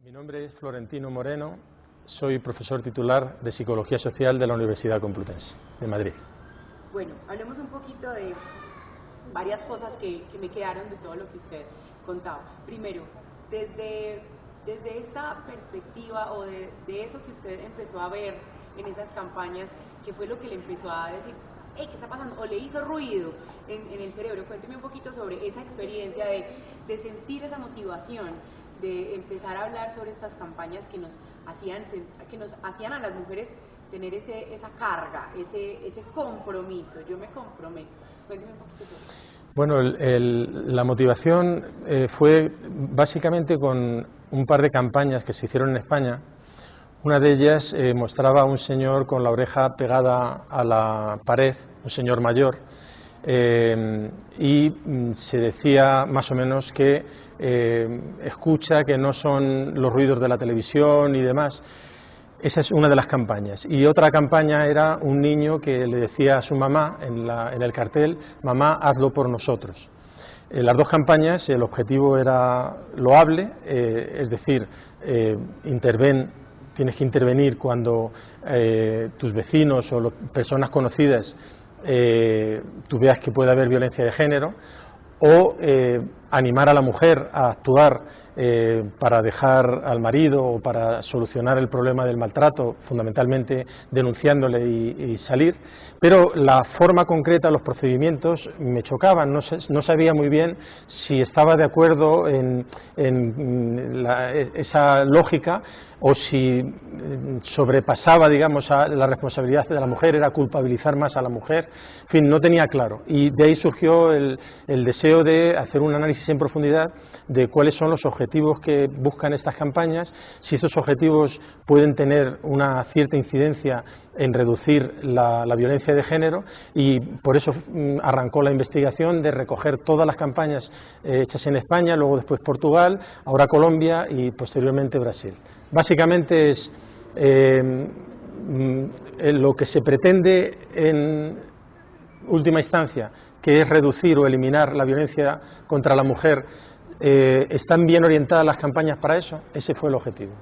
Mi nombre es Florentino Moreno, soy profesor titular de Psicología Social de la Universidad Complutense de Madrid. Bueno, hablemos un poquito de varias cosas que me quedaron de todo lo que usted contaba. Primero, desde esta perspectiva o de eso que usted empezó a ver en esas campañas, ¿qué fue lo que le empezó a decir? ¿Qué está pasando? ¿O le hizo ruido en el cerebro? Cuénteme un poquito sobre esa experiencia de sentir esa motivación, de empezar a hablar sobre estas campañas que nos hacían a las mujeres tener esa carga, ese compromiso. Yo me comprometo. Cuénteme un poquito sobre eso. Bueno, la motivación fue básicamente con un par de campañas que se hicieron en España. Una de ellas mostraba a un señor con la oreja pegada a la pared, un señor mayor, y se decía más o menos que escucha que no son los ruidos de la televisión y demás. Esa es una de las campañas. Y otra campaña era un niño que le decía a su mamá en el cartel: mamá, hazlo por nosotros. Las dos campañas, el objetivo era loable, es decir, tienes que intervenir cuando tus vecinos o personas conocidas tú veas que puede haber violencia de género, o animar a la mujer a actuar para dejar al marido o para solucionar el problema del maltrato, fundamentalmente denunciándole y salir. Pero la forma concreta, los procedimientos me chocaban, no sabía muy bien si estaba de acuerdo en esa lógica o si sobrepasaba, digamos, a la responsabilidad de la mujer, era culpabilizar más a la mujer. En fin, no tenía claro, y de ahí surgió el deseo de hacer un análisis en profundidad de cuáles son los objetivos que buscan estas campañas, si estos objetivos pueden tener una cierta incidencia en reducir la violencia de género, y por eso arrancó la investigación de recoger todas las campañas hechas en España, luego después Portugal, ahora Colombia y posteriormente Brasil. Básicamente es lo que se pretende en última instancia, que es reducir o eliminar la violencia contra la mujer. ¿Están bien orientadas las campañas para eso? Ese fue el objetivo.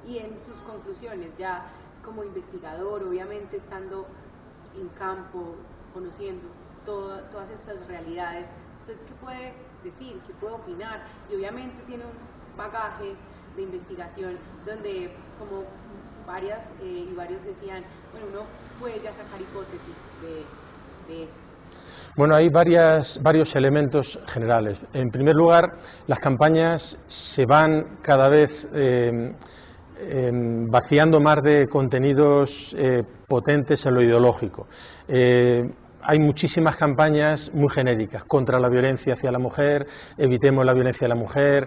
Y en sus conclusiones, ya como investigador, obviamente estando en campo, conociendo todas estas realidades, ¿usted qué puede decir, qué puede opinar? Y obviamente tiene un bagaje de investigación donde, como varios decían, bueno, uno puede ya sacar hipótesis de eso. Bueno, hay varios elementos generales. En primer lugar, las campañas se van cada vez vaciando más de contenidos potentes en lo ideológico. Hay muchísimas campañas muy genéricas contra la violencia hacia la mujer, evitemos la violencia a la mujer,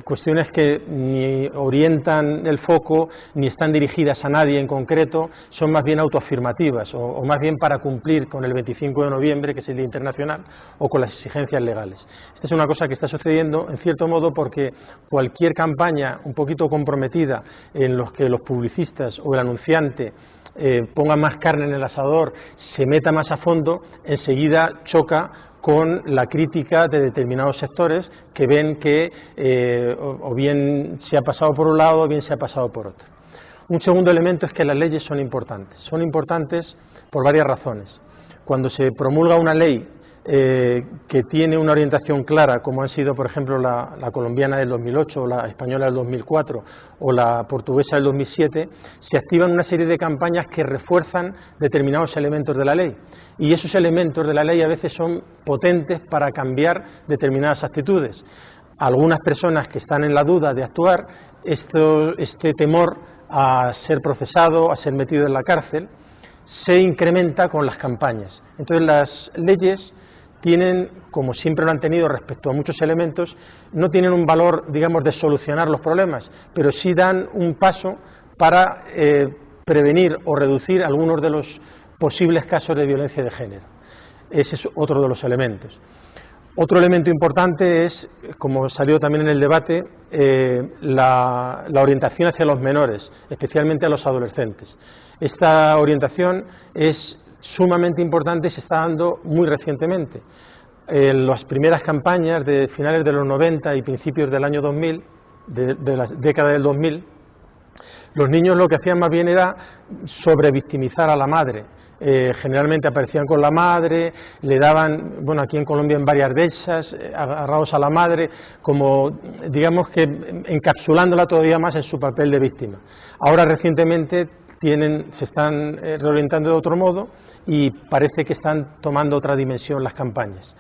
cuestiones que ni orientan el foco ni están dirigidas a nadie en concreto, son más bien autoafirmativas o más bien para cumplir con el 25 de noviembre, que es el Día Internacional, o con las exigencias legales. Esta es una cosa que está sucediendo en cierto modo porque cualquier campaña un poquito comprometida en los que los publicistas o el anunciante ponga más carne en el asador, se meta más a fondo, enseguida choca con la crítica de determinados sectores que ven que o bien se ha pasado por un lado o bien se ha pasado por otro. Un segundo elemento es que las leyes son importantes por varias razones. Cuando se promulga una ley que tiene una orientación clara, como han sido, por ejemplo, la colombiana del 2008, o la española del 2004, o la portuguesa del 2007, se activan una serie de campañas que refuerzan determinados elementos de la ley. Y esos elementos de la ley a veces son potentes para cambiar determinadas actitudes. Algunas personas que están en la duda de actuar, este temor a ser procesado, a ser metido en la cárcel, se incrementa con las campañas. Entonces las leyes tienen, como siempre lo han tenido respecto a muchos elementos, no tienen un valor, digamos, de solucionar los problemas, pero sí dan un paso para prevenir o reducir algunos de los posibles casos de violencia de género. Ese es otro de los elementos. Otro elemento importante es, como salió también en el debate, la orientación hacia los menores, especialmente a los adolescentes. Esta orientación es sumamente importante y se está dando muy recientemente. En las primeras campañas de finales de los 90 y principios del año 2000 de la década del 2000, los niños lo que hacían más bien era sobrevictimizar a la madre. Generalmente aparecían con la madre, le daban, bueno, aquí en Colombia en varias de esas, agarrados a la madre, como digamos que encapsulándola todavía más en su papel de víctima. Ahora recientemente se están reorientando de otro modo y parece que están tomando otra dimensión las campañas.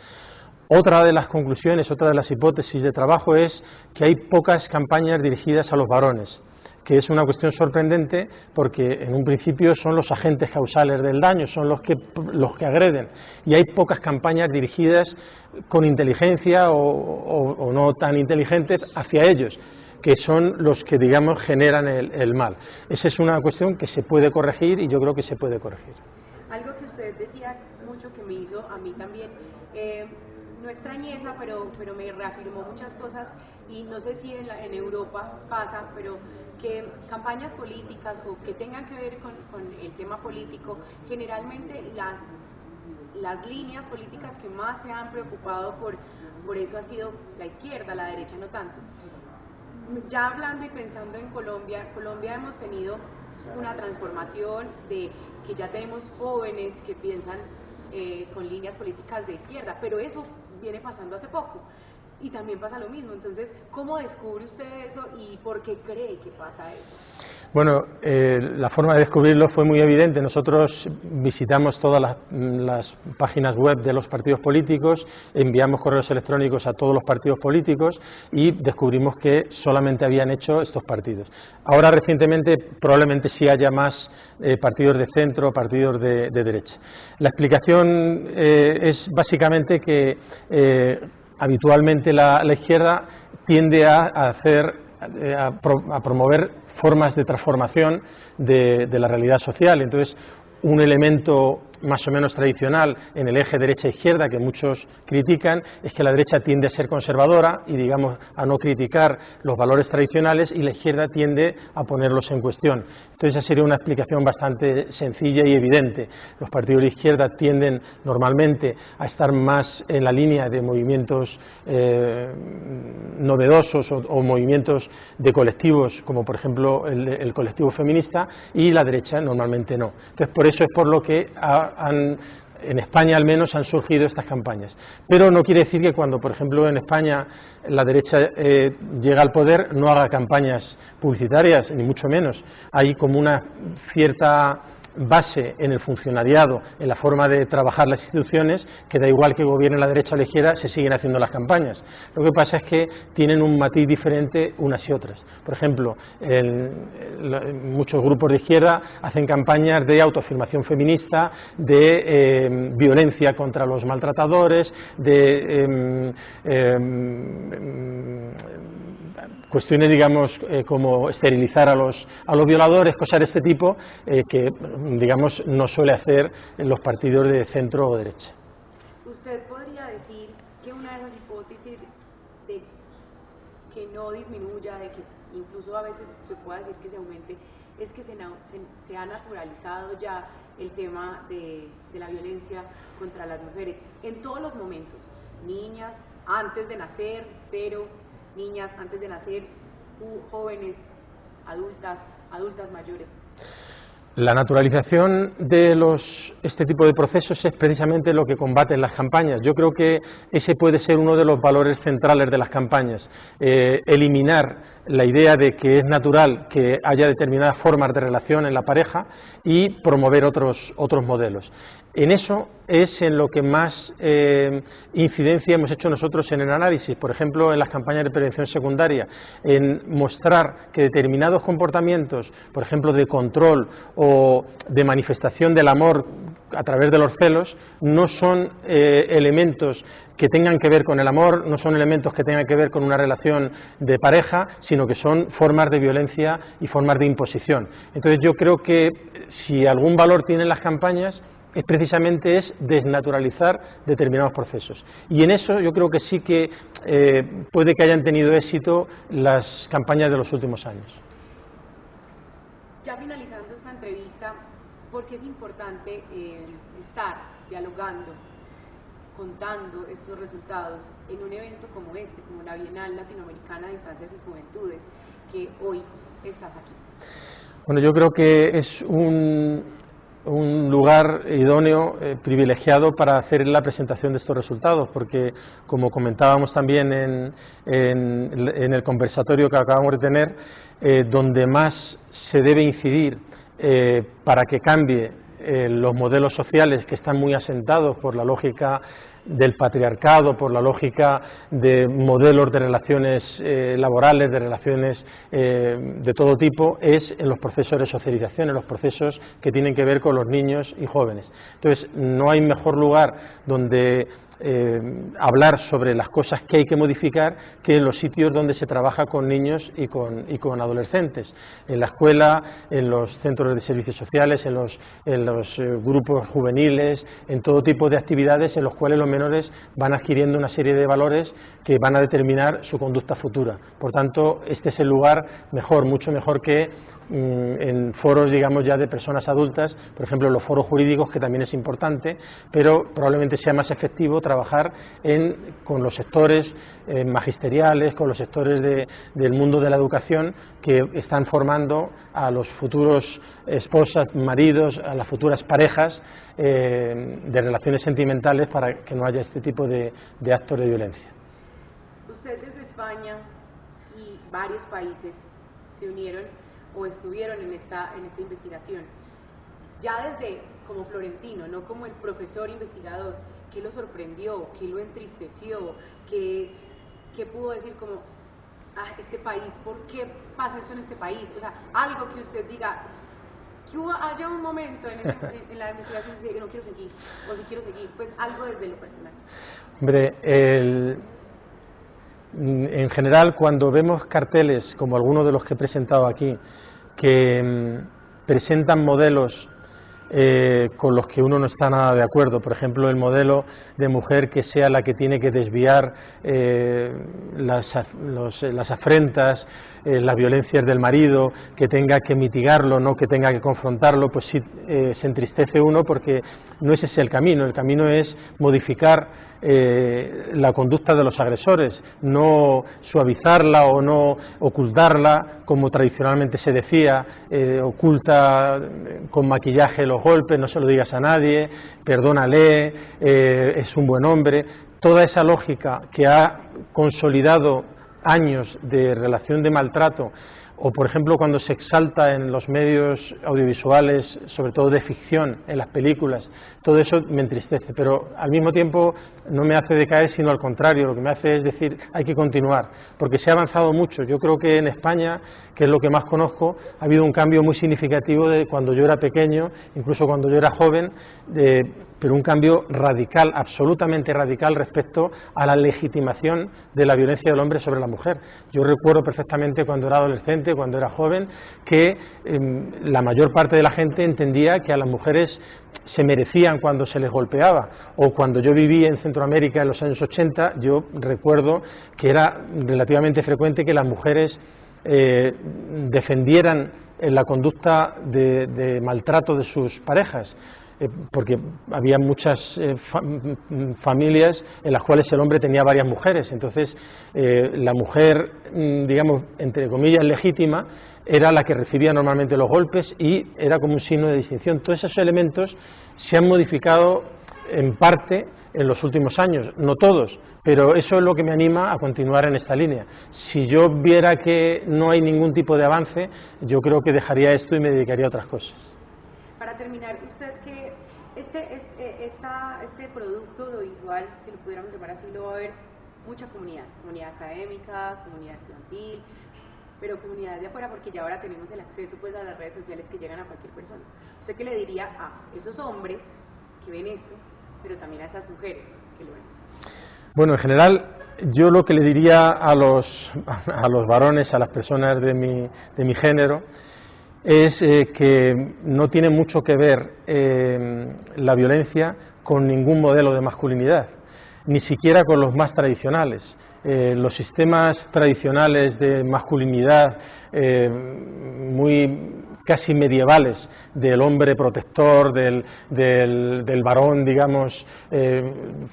Otra de las conclusiones, otra de las hipótesis de trabajo es que hay pocas campañas dirigidas a los varones, que es una cuestión sorprendente porque en un principio son los agentes causales del daño, son los que agreden, y hay pocas campañas dirigidas con inteligencia o no tan inteligentes hacia ellos, que son los que, digamos, generan el mal. Esa es una cuestión que se puede corregir y yo creo que se puede corregir. Algo que usted decía mucho que me hizo a mí también, no extrañeza, pero me reafirmó muchas cosas, y no sé si en Europa pasa, pero que campañas políticas o que tengan que ver con el tema político, generalmente las líneas políticas que más se han preocupado por eso ha sido la izquierda, la derecha no tanto. Ya hablando y pensando en Colombia hemos tenido una transformación de que ya tenemos jóvenes que piensan con líneas políticas de izquierda, pero eso viene pasando hace poco y también pasa lo mismo. Entonces, ¿cómo descubre usted eso y por qué cree que pasa eso? Bueno, la forma de descubrirlo fue muy evidente. Nosotros visitamos todas las páginas web de los partidos políticos, enviamos correos electrónicos a todos los partidos políticos y descubrimos que solamente habían hecho estos partidos. Ahora recientemente probablemente sí haya más partidos de centro, partidos de derecha. La explicación es básicamente que habitualmente la izquierda tiende a promover formas de transformación de la realidad social. Entonces, un elemento más o menos tradicional en el eje derecha-izquierda que muchos critican es que la derecha tiende a ser conservadora y, digamos, a no criticar los valores tradicionales, y la izquierda tiende a ponerlos en cuestión. Entonces, esa sería una explicación bastante sencilla y evidente. Los partidos de izquierda tienden normalmente a estar más en la línea de movimientos novedosos o movimientos de colectivos, como por ejemplo el colectivo feminista, y la derecha normalmente no. Entonces, por eso es por lo que en España al menos han surgido estas campañas. Pero no quiere decir que cuando, por ejemplo, en España la derecha llega al poder no haga campañas publicitarias, ni mucho menos. Hay como una cierta base en el funcionariado, en la forma de trabajar las instituciones, que da igual que gobierne la derecha o la izquierda, se siguen haciendo las campañas. Lo que pasa es que tienen un matiz diferente unas y otras. Por ejemplo, muchos grupos de izquierda hacen campañas de autoafirmación feminista, de violencia contra los maltratadores, de cuestiones, digamos, como esterilizar a los violadores, cosas de este tipo, que, digamos, no suele hacer en los partidos de centro o derecha. ¿Usted podría decir que una de esas hipótesis de que no disminuya, de que incluso a veces se pueda decir que se aumente, es que se ha naturalizado ya el tema de la violencia contra las mujeres en todos los momentos? Niñas antes de nacer, pero niñas antes de nacer, jóvenes, adultas mayores. La naturalización de este tipo de procesos es precisamente lo que combaten las campañas. Yo creo que ese puede ser uno de los valores centrales de las campañas, eliminar la idea de que es natural que haya determinadas formas de relación en la pareja y promover otros modelos. En eso es en lo que más incidencia hemos hecho nosotros en el análisis, por ejemplo, en las campañas de prevención secundaria, en mostrar que determinados comportamientos, por ejemplo, de control o de manifestación del amor a través de los celos, no son elementos que tengan que ver con el amor, no son elementos que tengan que ver con una relación de pareja, sino que son formas de violencia y formas de imposición. Entonces yo creo que si algún valor tienen las campañas, es precisamente desnaturalizar determinados procesos. Y en eso yo creo que sí que puede que hayan tenido éxito las campañas de los últimos años. Ya finalizando esta entrevista, ¿por qué es importante estar dialogando contando estos resultados en un evento como este, como la Bienal Latinoamericana de Infancias y Juventudes, que hoy estás aquí? Bueno, yo creo que es un lugar idóneo, privilegiado para hacer la presentación de estos resultados, porque como comentábamos también en el conversatorio que acabamos de tener, donde más se debe incidir para que cambie los modelos sociales que están muy asentados por la lógica del patriarcado, por la lógica de modelos de relaciones laborales, de relaciones de todo tipo, es en los procesos de socialización, en los procesos que tienen que ver con los niños y jóvenes. Entonces, no hay mejor lugar donde hablar sobre las cosas que hay que modificar que en los sitios donde se trabaja con niños y con adolescentes, en la escuela, en los centros de servicios sociales, en los grupos juveniles, en todo tipo de actividades en los cuales los menores van adquiriendo una serie de valores que van a determinar su conducta futura. Por tanto, este es el lugar mejor, mucho mejor que en foros, digamos, ya de personas adultas, por ejemplo, los foros jurídicos, que también es importante, pero probablemente sea más efectivo trabajar con los sectores magisteriales, con los sectores del mundo de la educación, que están formando a los futuros esposas, maridos, a las futuras parejas de relaciones sentimentales, para que no haya este tipo de actos de violencia. Usted desde España y varios países se unieron o estuvieron en esta investigación, ya desde como Florentino, no como el profesor investigador. ¿Qué lo sorprendió? ¿Qué lo entristeció? ¿Qué pudo decir como, este país, ¿por qué pasa eso en este país? O sea, algo que usted diga, que haya un momento en la investigación que no quiero seguir, o si quiero seguir, pues algo desde lo personal. Hombre, en general, cuando vemos carteles como algunos de los que he presentado aquí, que presentan modelos con los que uno no está nada de acuerdo, por ejemplo, el modelo de mujer que sea la que tiene que desviar las afrentas, las violencias del marido, que tenga que mitigarlo, no que tenga que confrontarlo, pues sí se entristece uno, porque no es ese el camino es modificar la conducta de los agresores, no suavizarla o no ocultarla, como tradicionalmente se decía, oculta con maquillaje los golpes, no se lo digas a nadie, perdónale, es un buen hombre. Toda esa lógica que ha consolidado años de relación de maltrato, o por ejemplo cuando se exalta en los medios audiovisuales, sobre todo de ficción, en las películas, todo eso me entristece, pero al mismo tiempo no me hace decaer, sino al contrario, lo que me hace es decir, hay que continuar, porque se ha avanzado mucho. Yo creo que en España, que es lo que más conozco, ha habido un cambio muy significativo de cuando yo era pequeño, incluso cuando yo era joven, pero un cambio radical, absolutamente radical, respecto a la legitimación de la violencia del hombre sobre la mujer. Yo recuerdo perfectamente cuando era adolescente, cuando era joven, que la mayor parte de la gente entendía que a las mujeres se merecían cuando se les golpeaba, o cuando yo viví en Centroamérica en los años 80, yo recuerdo que era relativamente frecuente que las mujeres defendieran la conducta de maltrato de sus parejas, porque había muchas familias en las cuales el hombre tenía varias mujeres, entonces la mujer, digamos, entre comillas, legítima, era la que recibía normalmente los golpes y era como un signo de distinción. Todos esos elementos se han modificado en parte en los últimos años, no todos, pero eso es lo que me anima a continuar en esta línea. Si yo viera que no hay ningún tipo de avance, yo creo que dejaría esto y me dedicaría a otras cosas. Para terminar, usted que este producto audiovisual, si lo pudiéramos llamar así, lo va a ver mucha comunidad académica, comunidad estudiantil, pero comunidad de afuera, porque ya ahora tenemos el acceso pues a las redes sociales que llegan a cualquier persona. ¿Usted qué le diría a esos hombres que ven esto, pero también a esas mujeres que lo ven? Bueno, en general, yo lo que le diría a los varones, a las personas de mi género, es que no tiene mucho que ver la violencia con ningún modelo de masculinidad, ni siquiera con los más tradicionales. los sistemas tradicionales de masculinidad muy casi medievales, del hombre protector, del varón, digamos,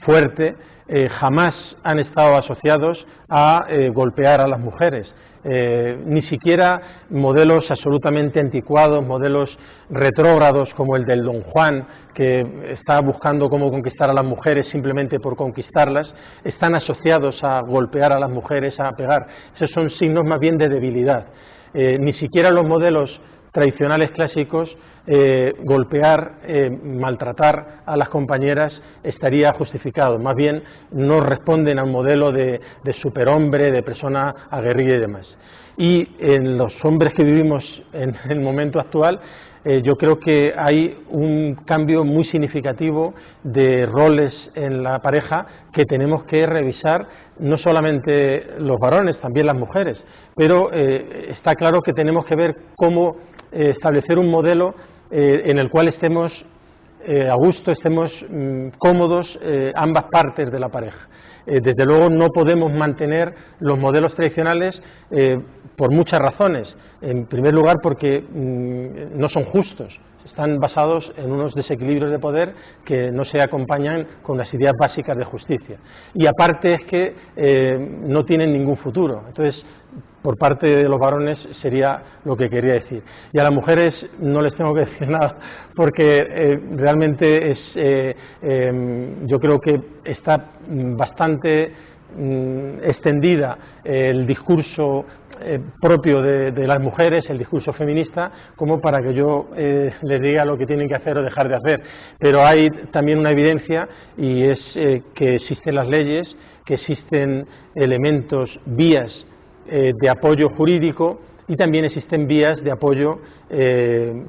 fuerte, jamás han estado asociados a golpear a las mujeres. Ni siquiera modelos absolutamente anticuados, modelos retrógrados como el del Don Juan, que está buscando cómo conquistar a las mujeres simplemente por conquistarlas, están asociados a golpear a las mujeres, a pegar. Esos son signos más bien de debilidad. Ni siquiera los modelos tradicionales clásicos, golpear, maltratar a las compañeras estaría justificado, más bien no responden a un modelo de superhombre, de persona aguerrida y demás. Y en los hombres que vivimos en el momento actual, yo creo que hay un cambio muy significativo de roles en la pareja que tenemos que revisar, no solamente los varones, también las mujeres, pero está claro que tenemos que ver cómo establecer un modelo en el cual estemos a gusto, estemos cómodos ambas partes de la pareja. Desde luego no podemos mantener los modelos tradicionales por muchas razones. En primer lugar porque no son justos, están basados en unos desequilibrios de poder que no se acompañan con las ideas básicas de justicia. Y aparte es que no tienen ningún futuro. Entonces, por parte de los varones sería lo que quería decir. Y a las mujeres no les tengo que decir nada, porque realmente es, yo creo que está bastante extendida el discurso propio de las mujeres, el discurso feminista, como para que yo les diga lo que tienen que hacer o dejar de hacer. Pero hay también una evidencia, y es que existen las leyes, que existen elementos, vías de apoyo jurídico, y también existen vías de apoyo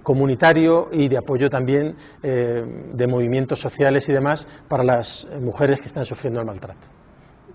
comunitario y de apoyo también de movimientos sociales y demás para las mujeres que están sufriendo el maltrato.